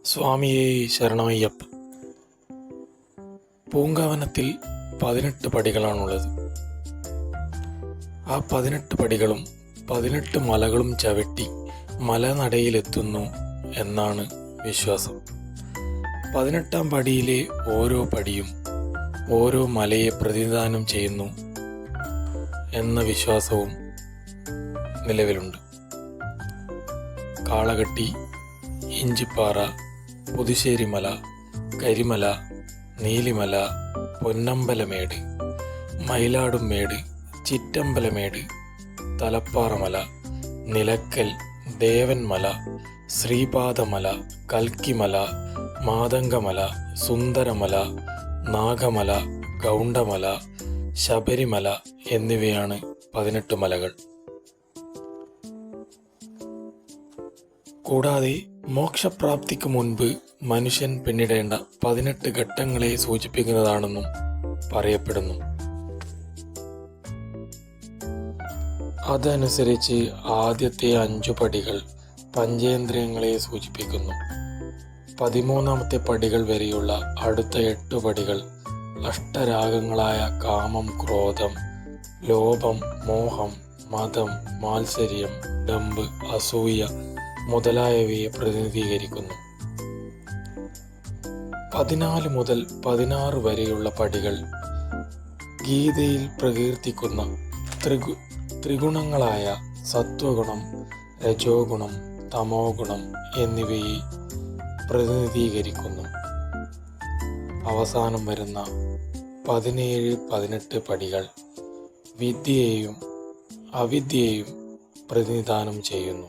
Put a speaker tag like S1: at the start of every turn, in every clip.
S1: സ്വാമിയേ ശരണമയ്യപ്പ. പൂങ്കാവനത്തിൽ 18 പടികളാണുള്ളത്. ആ 18 പടികളും 18 മലകളും ചവിട്ടി മലനടയിലെത്തുന്നു എന്നാണ് വിശ്വാസം. 18ാം പടിയിലെ ഓരോ പടിയും ഓരോ മലയെ പ്രതിനിധാനം ചെയ്യുന്നു എന്ന വിശ്വാസവും നിലവിലുണ്ട്. കാളകെട്ടി, ഇഞ്ചിപ്പാറ, പുതുശ്ശേരിമല, കരിമല, നീലിമല, പൊന്നമ്പലമേട്, മയിലാടുംമേട്, ചിറ്റമ്പലമേട്, തലപ്പാറമല, നിലക്കൽ, ദേവന്മല, ശ്രീപാദമല, കൽക്കിമല, മാതംഗമല, സുന്ദരമല, നാഗമല, ഗൗണ്ടമല, ശബരിമല എന്നിവയാണ് 18 മലകൾ. കൂടാതെ മോക്ഷപ്രാപ്തിക്ക് മുൻപ് മനുഷ്യൻ പിന്നിടേണ്ട 18 ഘട്ടങ്ങളെ സൂചിപ്പിക്കുന്നതാണെന്നും പറയപ്പെടുന്നു. അതനുസരിച്ച് ആദ്യത്തെ 5 പടികൾ പഞ്ചേന്ദ്രിയങ്ങളെ സൂചിപ്പിക്കുന്നു. 13ാമത്തെ പടികൾ വരെയുള്ള അടുത്ത 8 പടികൾ അഷ്ടരാഗങ്ങളായ കാമം, ക്രോധം, ലോഭം, മോഹം, മതം, മാത്സര്യം, ഡംബ്, അസൂയ മുതലായവയെ പ്രതിനിധീകരിക്കുന്നു. 14 മുതൽ 16 വരെയുള്ള പടികൾ ഗീതയിൽ പ്രകീർത്തിക്കുന്ന ത്രിഗുണങ്ങളായ സത്വഗുണം, രജോ ഗുണം, തമോ ഗുണം എന്നിവയെ പ്രതിനിധീകരിക്കുന്നു. അവസാനം വരുന്ന 17-18 പടികൾ വിദ്യയെയും അവിദ്യയെയും പ്രതിനിധാനം ചെയ്യുന്നു.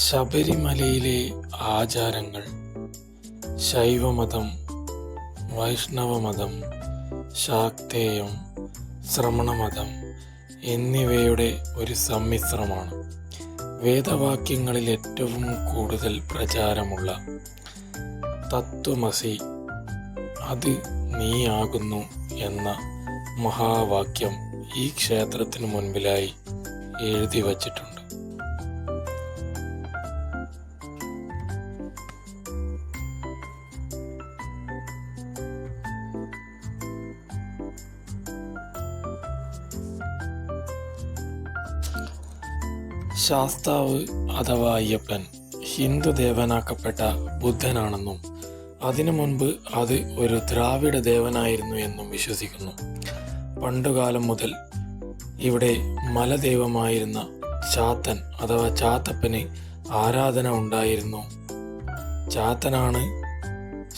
S1: ശബരിമലയിലെ ആചാരങ്ങൾ ശൈവമതം, വൈഷ്ണവമതം, ശാക്തേയം, ശ്രമണമതം എന്നിവയുടെ ഒരു സമ്മിശ്രമാണ്. വേദവാക്യങ്ങളിൽ ഏറ്റവും കൂടുതൽ പ്രചാരമുള്ള തത്വമസി, അത് നീയാകുന്നു എന്ന മഹാവാക്യം ഈ ക്ഷേത്രത്തിനു മുൻപിലായി എഴുതി വച്ചിട്ടുണ്ട്. ശാസ്താവ് അഥവാ അയ്യപ്പൻ ഹിന്ദു ദേവനാക്കപ്പെട്ട ബുദ്ധനാണെന്നും അതിനു മുൻപ് അത് ഒരു ദ്രാവിഡ ദേവനായിരുന്നു എന്നും വിശ്വസിക്കുന്നു. പണ്ടുകാലം മുതൽ ഇവിടെ മലദൈവമായിരുന്ന ചാത്തൻ അഥവാ ചാത്തപ്പന് ആരാധന ഉണ്ടായിരുന്നു. ചാത്തനാണ്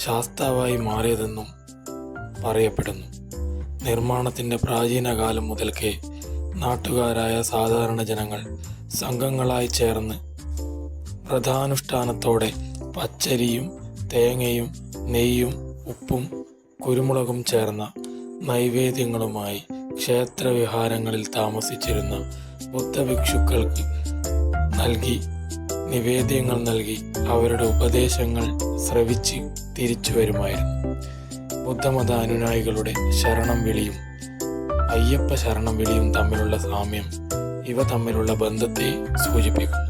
S1: ശാസ്താവായി മാറിയതെന്നും പറയപ്പെടുന്നു. നിർമ്മാണത്തിൻ്റെ പ്രാചീന കാലം മുതൽക്കേ നാട്ടുകാരായ സാധാരണ ജനങ്ങൾ സംഘങ്ങളായി ചേർന്ന് വ്രതാനുഷ്ഠാനത്തോടെ പച്ചരിയും തേങ്ങയും നെയ്യും ഉപ്പും കുരുമുളകും ചേർന്ന നൈവേദ്യങ്ങളുമായി ക്ഷേത്രവിഹാരങ്ങളിൽ താമസിച്ചിരുന്ന ബുദ്ധഭിക്ഷുക്കൾക്ക് നിവേദ്യങ്ങൾ നൽകി അവരുടെ ഉപദേശങ്ങൾ ശ്രവിച്ച് തിരിച്ചു വരുമായിരുന്നു. ബുദ്ധമത അനുയായികളുടെ ശരണം വിളിയും അയ്യപ്പ ശരണം വിളിയും തമ്മിലുള്ള സാമ്യം ഇവ തമ്മിലുള്ള ബന്ധത്തെ സൂചിപ്പിക്കുന്നു.